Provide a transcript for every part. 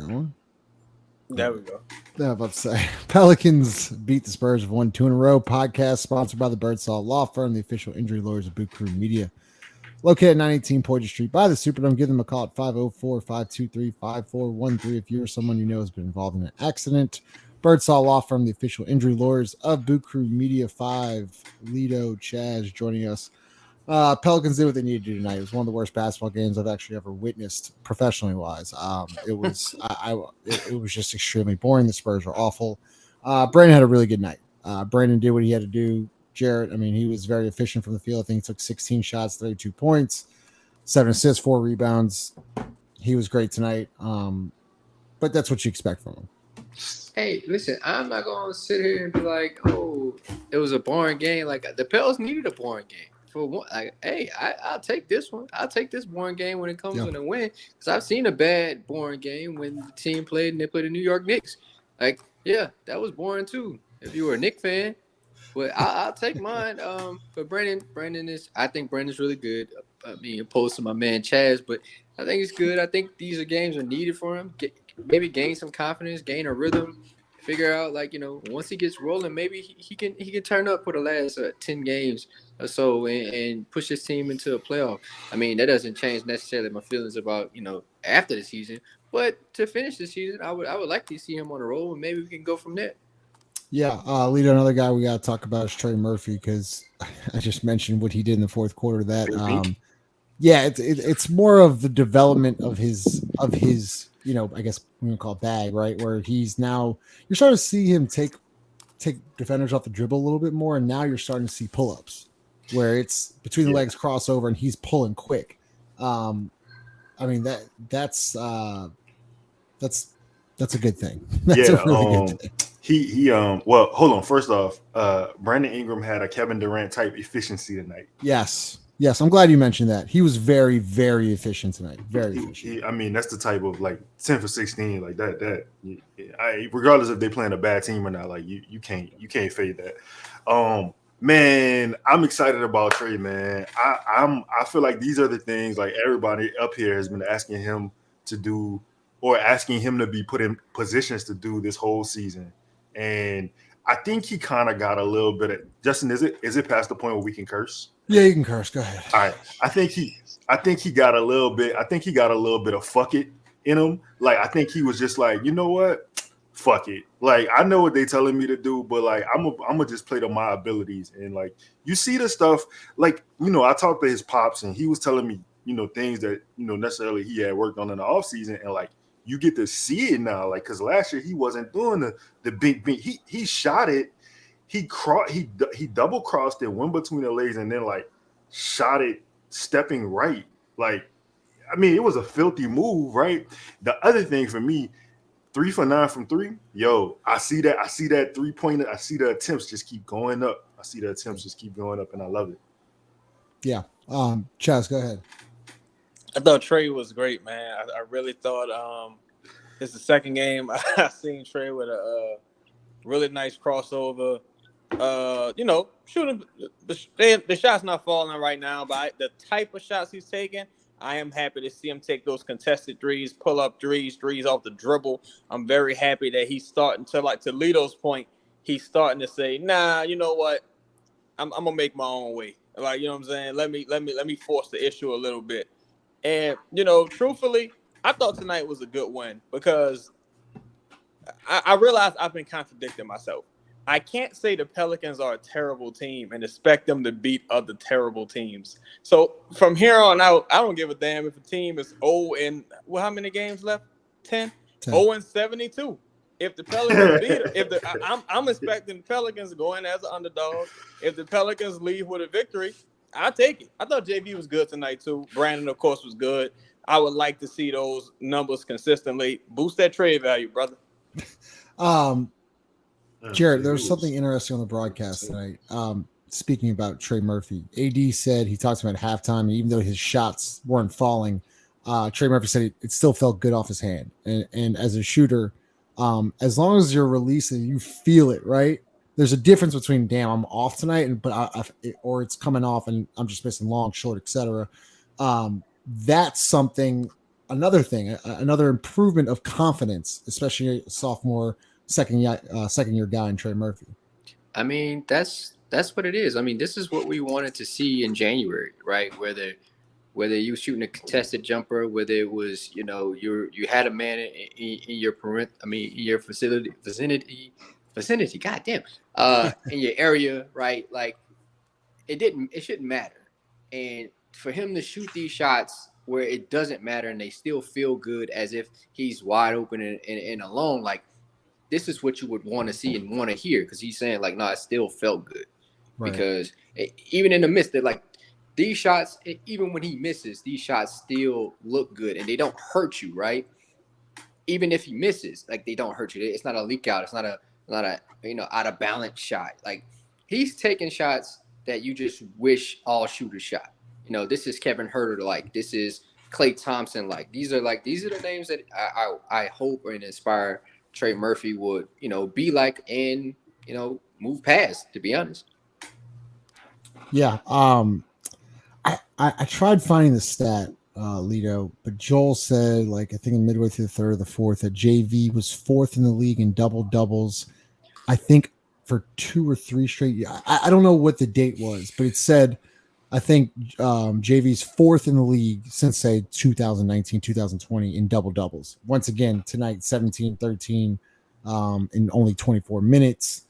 going. There we go. Yeah, about to say Pelicans beat the Spurs have won 2 in a row. Podcast sponsored by the Birdsall Law Firm, the official injury lawyers of Boot Krewe Media. Located at 918 Poydras Street by the Superdome. Give them a call at 504-523-5413 if you or someone you know has been involved in an accident. Birdsall Law Firm, the official injury lawyers of Boot Krewe Media. 5, Lido, Chaz joining us. Pelicans did what they needed to do tonight. It was one of the worst basketball games I've actually ever witnessed, professionally wise. It was it was just extremely boring. The Spurs were awful. Brandon had a really good night. Brandon did what he had to do. Jarrett, I mean, he was very efficient from the field. I think he took 16 shots, 32 points, 7 assists, 4 rebounds. He was great tonight. But that's what you expect from him. Hey, listen, I'm not going to sit here and be like, oh, it was a boring game. Like, the Pels needed a boring game. For one, like, hey, I'll take this one. I'll take this boring game when it comes in a win. Because I've seen a bad, boring game when the team played and they played the New York Knicks. Like, yeah, that was boring too. If you were a Knicks fan. But I'll take mine. But I think Brandon's really good. I mean, opposed to my man Chaz, but I think it's good. I think these games are needed for him. Maybe gain some confidence, gain a rhythm, figure out once he gets rolling, maybe he can turn up for the last 10 games or so and push his team into a playoff. I mean, that doesn't change necessarily my feelings about after the season, but to finish the season, I would like to see him on the roll, and maybe we can go from there. Yeah, Lito, another guy we got to talk about is Trey Murphy, because I just mentioned what he did in the fourth quarter. That it's more of the development of his I guess we're gonna call it bag, right? Where he's now, you're starting to see him take defenders off the dribble a little bit more, and now you're starting to see pull-ups where it's between the legs crossover and he's pulling quick. I mean that's a good thing. That's a really good thing. Well, hold on. First off, Brandon Ingram had a Kevin Durant type efficiency tonight. Yes. I'm glad you mentioned that. He was very, very efficient tonight. Very efficient. I mean, that's the type of 10 for 16 like that. Regardless if they're playing a bad team or not, like you can't fade that. Man, I'm excited about Trey, man. I feel like these are the things like everybody up here has been asking him to do, or asking him to be put in positions to do this whole season. And I think he kind of got a little bit of Justin. Is it past the point where we can curse? Yeah, you can curse. Go ahead. All right. I think he got a little bit. I think he got a little bit of fuck it in him. Like, I think he was just like, you know what? Fuck it. Like, I know what they telling me to do, but like I'm gonna just play to my abilities. And like, you see the stuff, like, I talked to his pops and he was telling me, things that necessarily he had worked on in the offseason, and like, you get to see it now, like, because last year he wasn't doing the big beat. He shot it, he double crossed it, went between the legs, and then like shot it stepping right. Like, I mean, it was a filthy move, right? The other thing for me, 3 for 9 from 3. Yo, I see that 3-pointer. I see the attempts just keep going up. And I love it. Yeah. Chaz, go ahead. I thought Trey was great, man. I really thought it's the second game I seen Trey with a really nice crossover. Shooting the shot's not falling right now, but the type of shots he's taking, I am happy to see him take those contested threes, pull up threes off the dribble. I'm very happy that he's starting to, like, to Lito's point, he's starting to say, nah, you know what? I'm gonna make my own way. Like, you know what I'm saying? Let me force the issue a little bit. And, truthfully, I thought tonight was a good win because I realized I've been contradicting myself. I can't say the Pelicans are a terrible team and expect them to beat other terrible teams. So from here on out, I don't give a damn if a team is 0 and how many games left? 10? 0 and 72. If the Pelicans beat, I'm expecting the Pelicans to go in as an underdog. If the Pelicans leave with a victory, I'll take it. I thought JV was good tonight too. Brandon, of course, was good. I would like to see those numbers consistently. Boost that trade value, brother. Jared, there was something interesting on the broadcast tonight. Speaking about Trey Murphy, AD said he talked about halftime, even though his shots weren't falling, Trey Murphy said it still felt good off his hand. And as a shooter, as long as you're releasing, you feel it, right? There's a difference between, damn, I'm off tonight, or it's coming off and I'm just missing long, short, etc. That's something another thing, another improvement of confidence, especially a sophomore, second year guy in Trey Murphy. I mean, that's what it is. I mean, this is what we wanted to see in January, right? Whether you were shooting a contested jumper, whether it was, you had a man in your in your vicinity, goddamn, in your area, right? Like it shouldn't matter. And for him to shoot these shots where it doesn't matter and they still feel good as if he's wide open and alone, like this is what you would want to see and want to hear, because he's saying like, no, it still felt good. Right. Because even in the midst, they're like, these shots, even when he misses, these shots still look good and they don't hurt you, right? Even if he misses, like they don't hurt you. It's not a leak out. It's not a out of balance shot. Like he's taking shots that you just wish all shooters shot. This is Kevin Huerter like. This is Klay Thompson like. These are the names that I hope and inspire Trey Murphy would be like and move past. To be honest. Yeah. I tried finding the stat, Lito, but Joel said, I think in midway through the third or the fourth, that JV was fourth in the league in double doubles. I think for 2 or 3 straight. I don't know what the date was, but it said, I think JV's fourth in the league since say 2019, 2020 in double doubles. Once again, tonight, 17, 13 in only 24 minutes.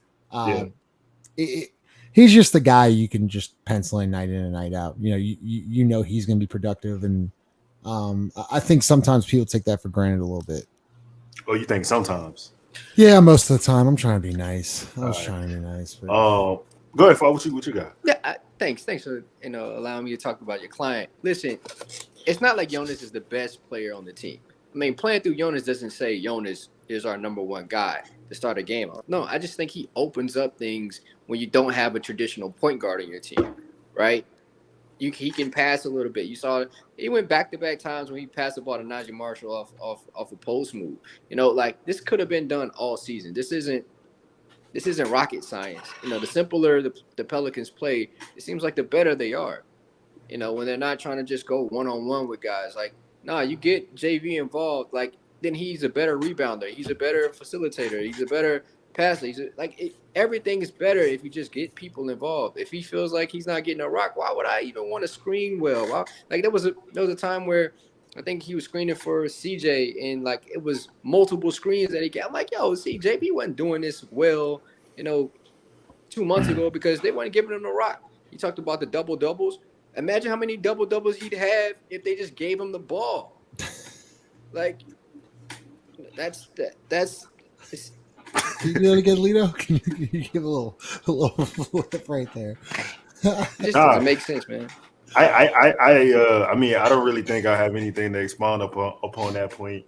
He's just the guy you can just pencil in and night out. You know he's going to be productive, and I think sometimes people take that for granted a little bit. Oh, you think sometimes? Yeah, most of the time. I'm trying to be nice. I was trying to be nice. But... go ahead, Fo. What you got? Yeah, thanks for allowing me to talk about your client. Listen, it's not like Jonas is the best player on the team. I mean, playing through Jonas doesn't say Jonas is our number one guy to start a game. No, I just think he opens up things when you don't have a traditional point guard in your team, right? He can pass a little bit. You saw he went back-to-back times when he passed the ball to Najee Marshall off a post move. This could have been done all season. This isn't rocket science. The simpler the Pelicans play, it seems like the better they are. When they're not trying to just go one-on-one with guys. Like, nah, you get JV involved, then he's a better rebounder. He's a better facilitator. He's a better passer. Everything is better if you just get people involved. If he feels like he's not getting a rock, why would I even want to screen well? There was a time where I think he was screening for CJ, and it was multiple screens that he got. I'm like, yo, JB wasn't doing this well, 2 months ago because they weren't giving him the rock. He talked about the double doubles. Imagine how many double doubles he'd have if they just gave him the ball. That's. Can you do it again, Lito? Can you give a little flip right there? It just doesn't make sense, man. I mean, I don't really think I have anything to expound upon that point.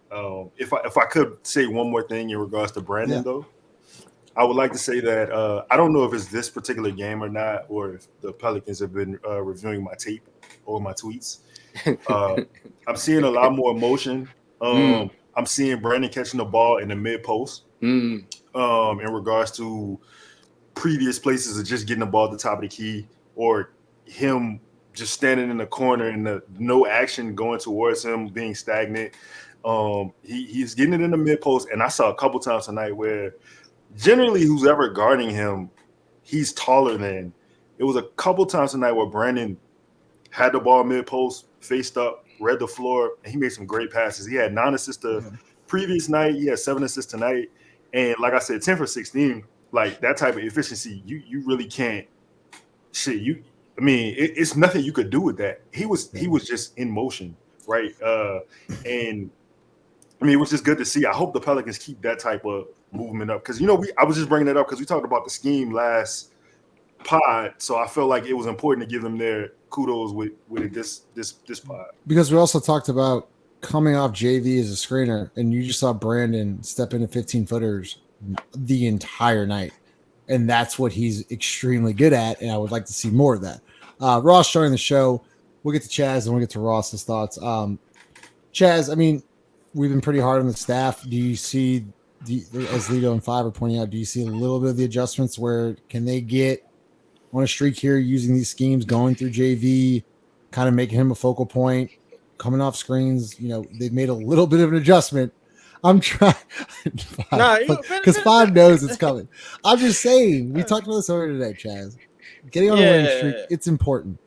If I could say one more thing in regards to Brandon, though, I would like to say that I don't know if it's this particular game or not, or if the Pelicans have been reviewing my tape or my tweets. I'm seeing a lot more emotion. I'm seeing Brandon catching the ball in the mid post. In regards to previous places of just getting the ball at the top of the key, or him just standing in the corner and no action going towards him, being stagnant. He's getting it in the mid post, and I saw a couple times tonight where generally who's ever guarding him, he's taller than. It was a couple times tonight where Brandon had the ball mid post, faced up, read the floor, and he made some great passes. He had 9 assists the previous night. He had 7 assists tonight. And like I said, 10 for 16, that type of efficiency, you really can't. It's nothing you could do with that. He was just in motion, right? And it was just good to see. I hope the Pelicans keep that type of movement up, because I was just bringing it up because we talked about the scheme last pod, so I felt like it was important to give them their kudos with this pod, because we also talked about coming off JV as a screener, and you just saw Brandon step into 15-footers the entire night, and that's what he's extremely good at, and I would like to see more of that. Ross joining the show. We'll get to Chaz and we'll get to Ross's thoughts. Chaz, we've been pretty hard on the staff. Do you see, as Lito and Five are pointing out, do you see a little bit of the adjustments where can they get on a streak here using these schemes, going through JV, kind of making him a focal point? coming off screens. You know, they've made a little bit of an adjustment. I'm trying because 5 knows it's coming. I'm just saying. We talked about this earlier today, Chaz. Getting on a winning streak, it's important.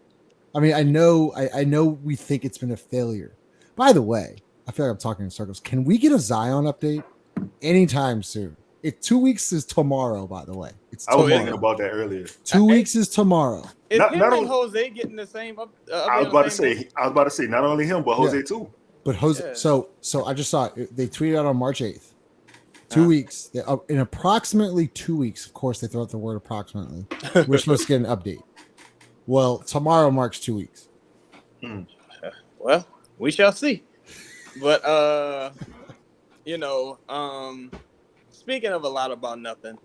I mean, I know we think it's been a failure. By the way, I feel like I'm talking in circles. Can we get a Zion update anytime soon? 2 weeks is tomorrow, by the way. I was thinking about that earlier. 2 weeks is tomorrow. Is him and Jose getting the same I was about to say not only him, but Jose too. But Jose, so I just saw it. They tweeted out on March 8th. 2 weeks. In approximately 2 weeks, of course, they throw out the word approximately. We're supposed to get an update. Well, tomorrow marks 2 weeks. Well, we shall see. But speaking of a lot about nothing,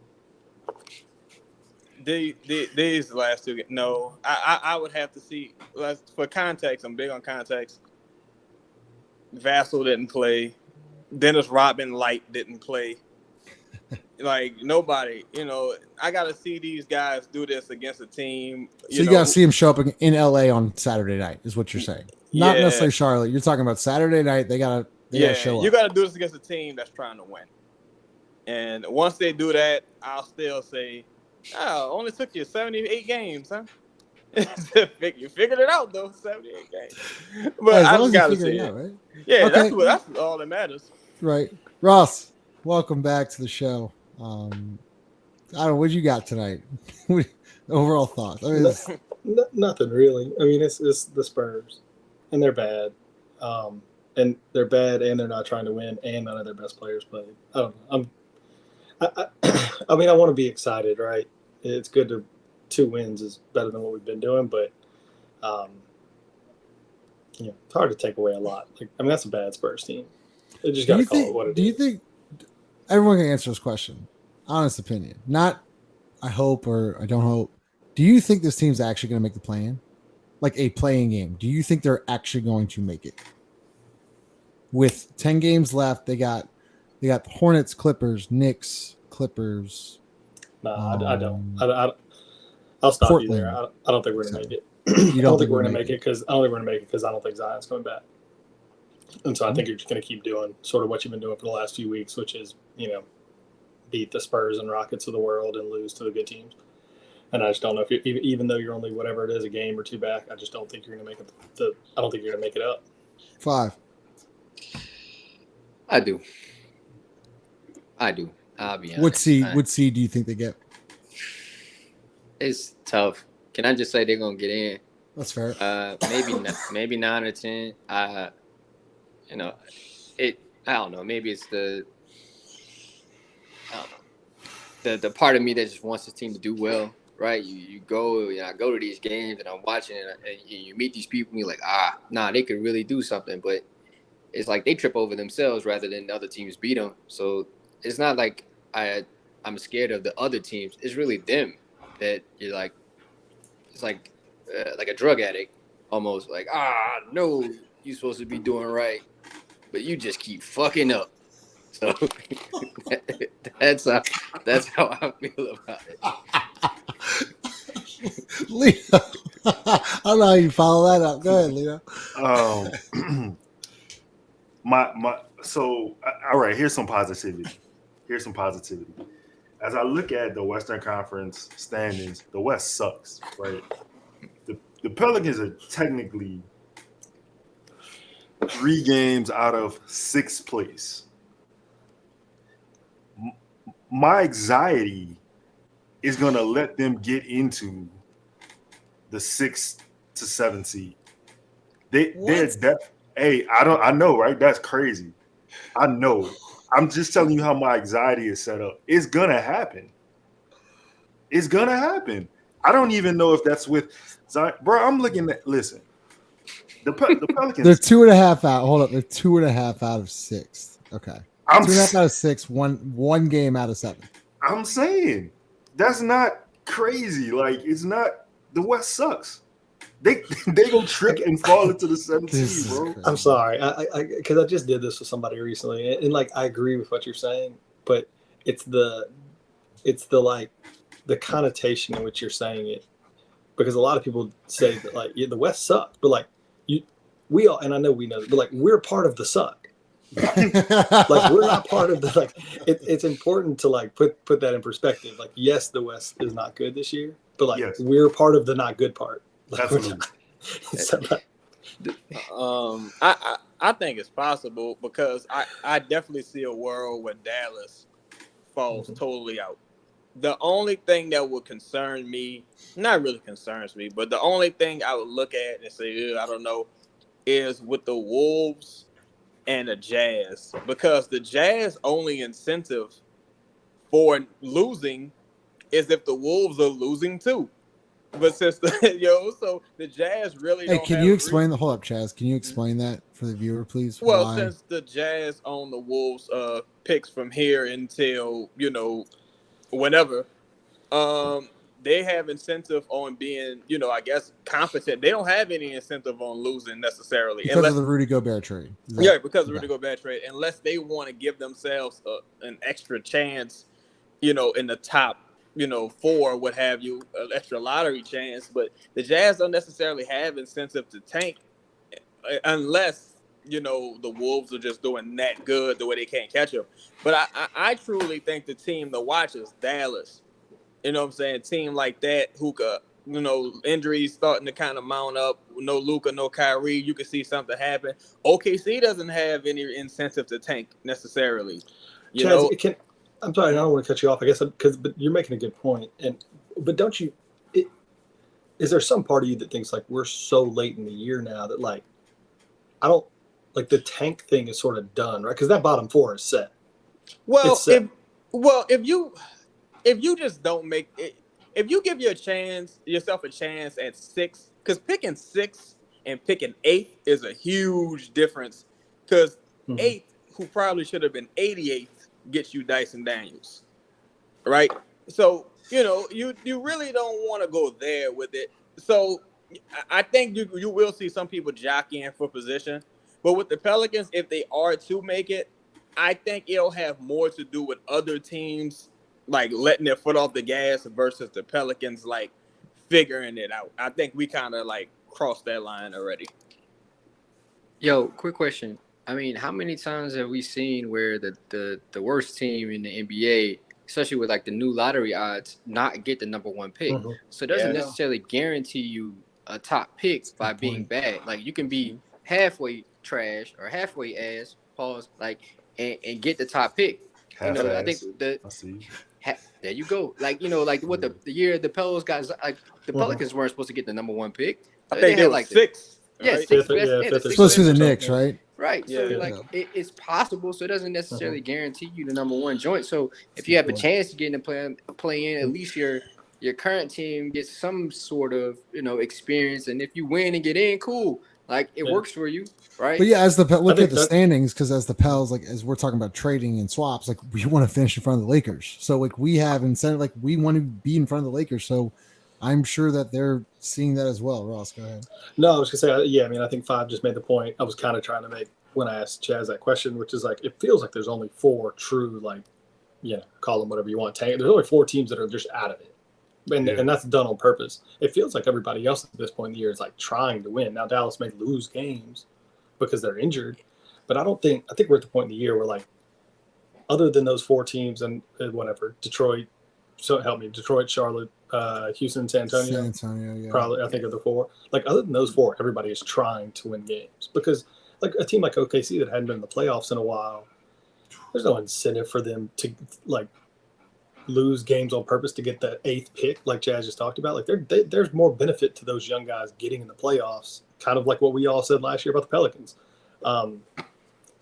these last 2 games. No, I would have to see. For context, I'm big on context. Vassell didn't play. Dennis Rodman Light didn't play. Like nobody, I got to see these guys do this against a team. You got to see him show up in LA on Saturday night, is what you're saying. Not necessarily Charlotte. You're talking about Saturday night. They got to show up. You got to do this against a team that's trying to win. And once they do that, I'll still say, only took you 78 games, huh? You figured it out though, 78 games. But I just gotta see it. Right? Yeah, okay. That's all that matters. Right. Ross, welcome back to the show. I don't know what you got tonight. Overall thoughts. I mean, nothing really. I mean, it's the Spurs, and they're bad. And they're bad, and they're not trying to win, and none of their best players play. I don't know. I mean, I want to be excited, right? It's good to 2 wins is better than what we've been doing, but it's hard to take away a lot. That's a bad Spurs team. They just got to call it what it is. Do you think everyone can answer this question? Honest opinion, not I hope or I don't hope. Do you think this team's actually going to make the play-in? Like a playing game? Do you think they're actually going to make it? With 10 games left, they got the Hornets, Clippers, Knicks, Clippers. No, I don't. I'll stop Portland. You there. I don't think we're going to make it. I don't think we're going to make it because I don't think Zion's coming back. And so I think you're just going to keep doing sort of what you've been doing for the last few weeks, which is, beat the Spurs and Rockets of the world and lose to the good teams. And I just don't know if even though you're only whatever it is, a game or 2 back, I just don't think you're going to make it. I don't think you're going to make it up. 5. I do. I'll be honest. What seed do you think they get? It's tough. Can I just say they're gonna get in? That's fair. Maybe 9 or 10. I don't know. Maybe it's the part of me that just wants this team to do well, right? You go, I go to these games and I'm watching it, and you meet these people and you're like, they could really do something, but it's like they trip over themselves rather than other teams beat them. So it's not like I'm scared of the other teams. It's really them that you're like. It's like a drug addict almost. Like, no, you're supposed to be doing right, but you just keep fucking up. So that's how I feel about it. Leo, I don't know how you follow that up. Go ahead, Leo. So all right, here's some positivity. As I look at the Western Conference standings, the West sucks, right? The Pelicans are technically 3 games out of 6th place. My anxiety is going to let them get into the 6th to 7th seed. I know, right? That's crazy. I know. I'm just telling you how my anxiety is set up. It's gonna happen. I don't even know if that's with Zion. Bro, I'm looking at. Listen, the Pelicans. They're 2.5 out. Hold up, they're 2.5 out of 6th. Okay, 2.5 out of 6. One game out of 7. I'm saying that's not crazy. Like it's not. The West sucks. They gonna trip and fall into the 7th seed, bro. I'm sorry, because I just did this with somebody recently, and I agree with what you're saying, but it's the connotation in which you're saying it, because a lot of people say that the West sucks, but we all, and I know we know, but like we're part of the suck. Like we're not part of the like. It's important to like put that in perspective. Like yes, the West is not good this year, but like we're part of the not good part. Like, absolutely. I think it's possible because I definitely see a world where Dallas falls totally out. The only thing that would concern me, not really concerns me, but the only thing I would look at and say, I don't know, is with the Wolves and the Jazz. Because the Jazz only incentive for losing is if the Wolves are losing too. But since so the Jazz really don't can you explain the hold up, Chaz? Can you explain that for the viewer, please? Well, Why? since the Jazz own the Wolves picks from here until, whenever, they have incentive on being, I guess, competent. They don't have any incentive on losing necessarily. Because of the Rudy Gobert trade. Because of the Rudy Gobert trade. Unless they want to give themselves an extra chance, in the top, 4, what have you, an extra lottery chance. But the Jazz don't necessarily have incentive to tank unless, the Wolves are just doing that good the way they can't catch them. But I truly think the team to watch is Dallas. You know what I'm saying? Team like that, who could, injuries starting to kind of mount up. No Luka, no Kyrie. You can see something happen. OKC doesn't have any incentive to tank necessarily. Chaz, I'm sorry, I don't want to cut you off. I guess but you're making a good point. But don't you? Is there some part of you that thinks like we're so late in the year now that like I don't like the tank thing is sort of done, right? Because that bottom 4 is set. Well, if you just don't make it, if you give yourself a chance at 6, because picking 6 and picking 8th is a huge difference. Because 8th, who probably should have been 88th, gets you Dyson Daniels, right? So you really don't want to go there with it. So I think you will see some people jockeying for position, but with the Pelicans, if they are to make it, I think it'll have more to do with other teams like letting their foot off the gas versus the Pelicans like figuring it out. I think we kind of like crossed that line already. Yo, quick question. I mean, how many times have we seen where the worst team in the NBA, especially with like the new lottery odds, not get the number 1 pick? So it doesn't necessarily guarantee you a top pick by being bad. Like you can be halfway trash or halfway ass, pause, like and get the top pick. I think there you go. Like like what the year the Pelicans got, like the Pelicans weren't supposed to get the number 1 pick. I think they had like 6. Yeah, right? 6. Supposed to be the Knicks, right? Right. So it's possible. So it doesn't necessarily guarantee you the number 1 joint. So if you have a chance to get in the play in, at least your current team gets some sort of experience. And if you win and get in, cool. Like it works for you, right? But yeah, look at the standings, because as the Pels, like as we're talking about trading and swaps, like we want to finish in front of the Lakers. So like we have incentive, like we want to be in front of the Lakers. So I'm sure that they're seeing that as well. Ross, go ahead. No, I was gonna say, I mean, I think Five just made the point I was kind of trying to make when I asked Chaz that question, which is like it feels like there's only 4 true, like, call them whatever you want. There's only 4 teams that are just out of it. And that's done on purpose. It feels like everybody else at this point in the year is like trying to win. Now Dallas may lose games because they're injured, but I think we're at the point in the year where like other than those 4 teams and whatever, Detroit, so help me, Detroit, Charlotte, Houston, San Antonio, probably I think are the 4. Like other than those 4, everybody is trying to win games because like a team like OKC that hadn't been in the playoffs in a while, there's no incentive for them to like lose games on purpose to get that 8th pick, like Chaz just talked about. Like there's more benefit to those young guys getting in the playoffs, kind of like what we all said last year about the Pelicans. So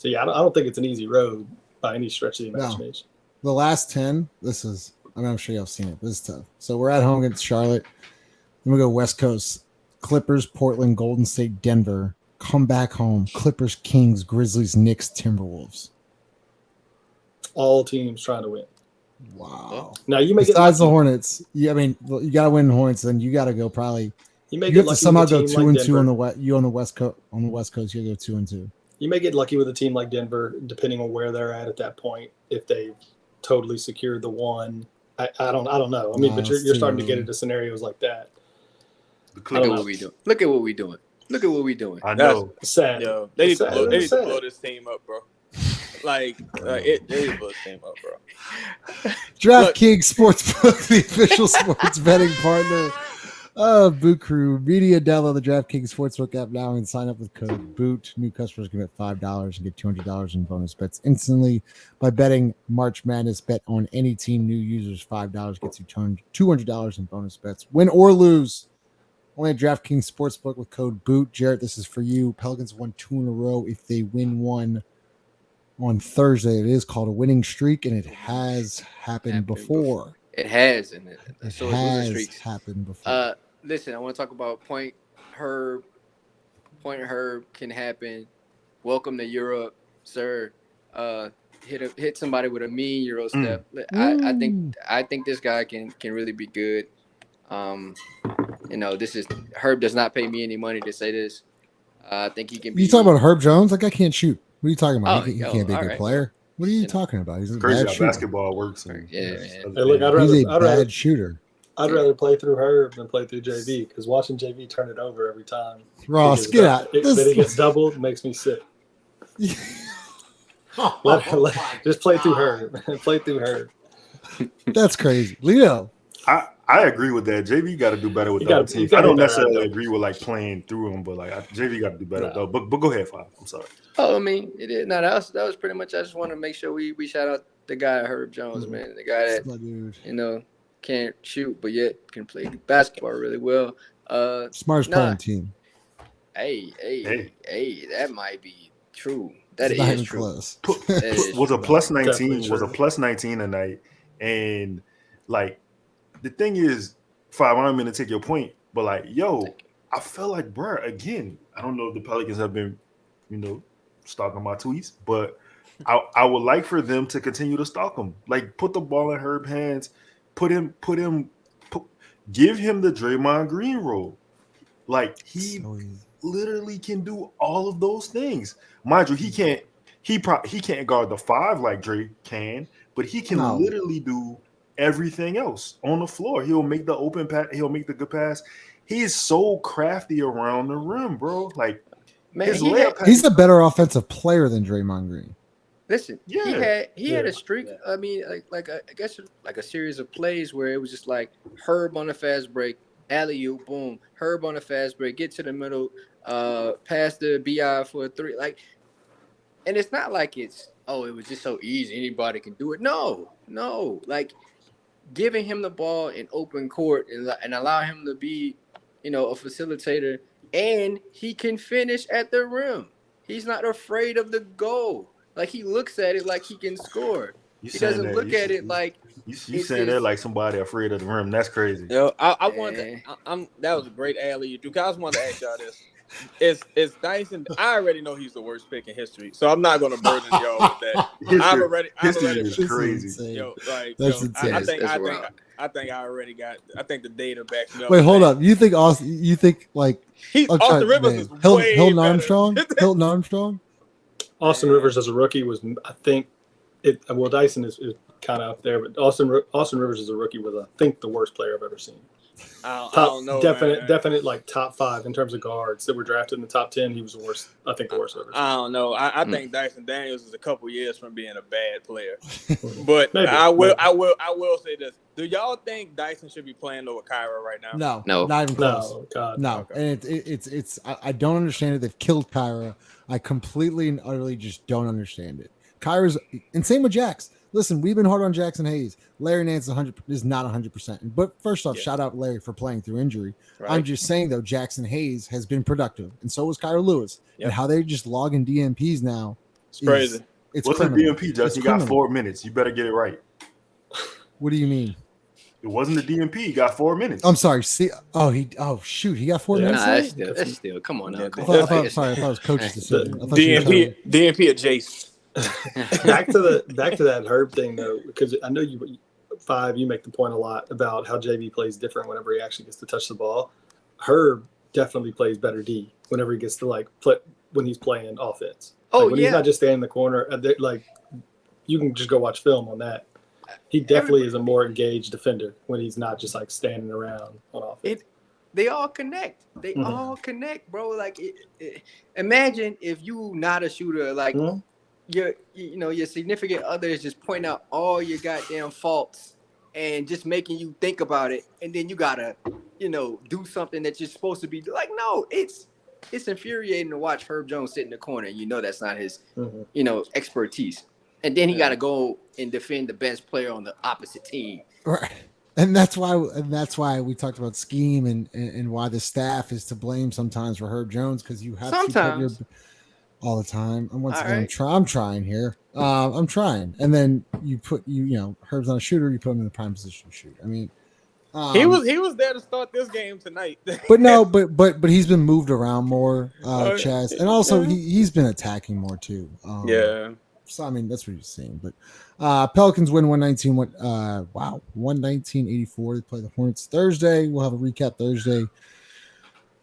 yeah, I don't think it's an easy road by any stretch of the imagination. No. The last 10, I'm sure y'all seen it, but it's tough. So we're at home against Charlotte. Then we go West Coast, Clippers, Portland, Golden State, Denver. Come back home, Clippers, Kings, Grizzlies, Knicks, Timberwolves. All teams trying to win. Wow. Now you may besides the Hornets, I mean, you got to win the Hornets, then you got to go probably. You have to somehow go 2-2 on the West. You on the West Coast. On the West Coast, you go 2-2. You may get lucky with a team like Denver, depending on where they're at that point. If they've totally secured the 1, I don't know. I mean, but you're starting to get into scenarios like that. Look at what we doing. Look at what we doing. I know. Sad. Yo, they need to blow Sad. this team up, bro. They need to blow this team up, bro. DraftKings Sportsbook, the official sports betting partner of Boot Krewe Media. Download the DraftKings Sportsbook app now and sign up with code BOOT. New customers can bet $5 and get $200 in bonus bets instantly by betting March Madness. Bet on any team. New users, $5 gets you $200 in bonus bets. Win or lose. Only at DraftKings Sportsbook with code BOOT. Jarrett, this is for you. Pelicans won 2 in a row. If they win one on Thursday, it is called a winning streak, and it has happened before. It has, and so it has happened before. Listen, I want to talk about Point Herb. Point Herb can happen. Welcome to Europe, sir. Hit somebody with a mean Euro step. I think this guy can really be good. This is Herb does not pay me any money to say this. I think he can be. You talking about Herb Jones? That guy can't shoot. What are you talking about? He can't be a good right. player. What are you talking about? He's a Crazy bad how shooter. basketball works. Hey, look, He's a bad shooter. I'd rather play through Herb than play through JV because watching JV turn it over every time. Ross, get out. But he gets doubled, makes me sick. Just play through Herb. Play through Herb. That's crazy. Leo. I agree with that. JV got to do better with the team. I don't necessarily agree with playing through him, but JV got to do better though. But go ahead, Five. I'm sorry. Oh, I mean, it is. No, that was pretty much. I just want to make sure we shout out the guy Herb Jones, man. The guy that can't shoot but yet can play basketball really well. Smartest player on the team. Hey, that might be true. That is true. Close. Was a plus 19. Was a plus 19 tonight, and the thing is, Five. I don't mean to take your point, but I feel like, bro, again, I don't know if the Pelicans have been, stalking my tweets, but I would like for them to continue to stalk him. Put the ball in Herb's hands, give him the Draymond Green role. He literally can do all of those things. Mind you, he can't guard the 5 like Dre can, but he can literally do everything else on the floor. He'll make the open pass. He'll make the good pass. He's so crafty around the rim, bro. He's a better offensive player than Draymond Green. Listen, he had a streak. I mean, I guess a series of plays where it was just Herb on a fast break, alley-oop, boom. Herb on a fast break, get to the middle, pass the BI for a 3. And it's not like it was just so easy. Anybody can do it. No. Giving him the ball in open court and allow him to be, a facilitator, and he can finish at the rim. He's not afraid of the goal. He looks at it like he can score. He doesn't look at it like you saying that like somebody afraid of the rim. That's crazy. Yo, I wanted to, that was a great alley. I just wanted to ask y'all this. It's Dyson. I already know he's the worst pick in history, so I'm not going to burden y'all with that. History is crazy. Yo, that's insane. I think the data backs me up. Wait, hold up. You think Austin? You think Austin Rivers is way Hilton better. Armstrong? Hilton Armstrong? Austin Rivers as a rookie was, I think, Dyson is kind of up there, but Austin Rivers as a rookie was, I think, the worst player I've ever seen. I don't know. Definite top 5 in terms of guards that were drafted in the top 10. He was the worst. I think the worst I've ever seen. I don't know. I think Dyson Daniels is a couple years from being a bad player. But I will say this. Do y'all think Dyson should be playing over Kyra right now? No, not even close. No, God. No. Okay. And it's I don't understand it. They've killed Kyra. I completely and utterly just don't understand it. Kyra's and same with Jax. Listen, we've been hard on Jackson Hayes. Larry Nance is not 100%. But first off, shout out Larry for playing through injury. Right. I'm just saying, though, Jackson Hayes has been productive, and so was Kyra Lewis. Yep. And how they're just logging DMPs now. It's crazy. What's a DMP, Justin? You got 4 minutes. You better get it right. What do you mean? It wasn't a DMP. He got 4 minutes. I'm sorry. See, he got 4 minutes. Nah, that's still. Come on now. I thought it was coach's decision. DMP at Jace. back to that Herb thing though, because I know you make the point a lot about how JV plays different whenever he actually gets to touch the ball. Herb definitely plays better D whenever he gets to when he's playing offense. When he's not just standing in the corner, you can just go watch film on that. He definitely is a more engaged defender when he's not just standing around on offense. they all connect. They all connect, bro. Like, imagine if you not a shooter, like your significant other is just pointing out all your goddamn faults and just making you think about it, and then you gotta, do something that you're supposed to be like. No, it's infuriating to watch Herb Jones sit in the corner. That's not his, expertise, and then he got to go and defend the best player on the opposite team. Right. And that's why we talked about scheme and why the staff is to blame sometimes for Herb Jones, because you have sometimes. to put all the time. And once All again, right. I'm trying here. I'm trying. And then you put Herb's on a shooter, you put him in the prime position to shoot. I mean, he was there to start this game tonight. But no, but he's been moved around more, Chaz, and also he's been attacking more too. So I mean that's what you're seeing. But Pelicans win 119-84. They play the Hornets Thursday. We'll have a recap Thursday.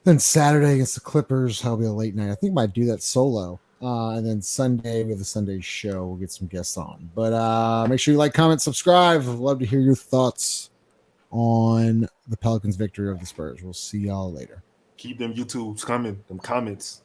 Then Saturday against the Clippers, that'll be a late night. I think I might do that solo. And then Sunday, we have the Sunday show. We'll get some guests on. But make sure you like, comment, subscribe. I'd love to hear your thoughts on the Pelicans' victory over the Spurs. We'll see y'all later. Keep them YouTubes coming, them comments.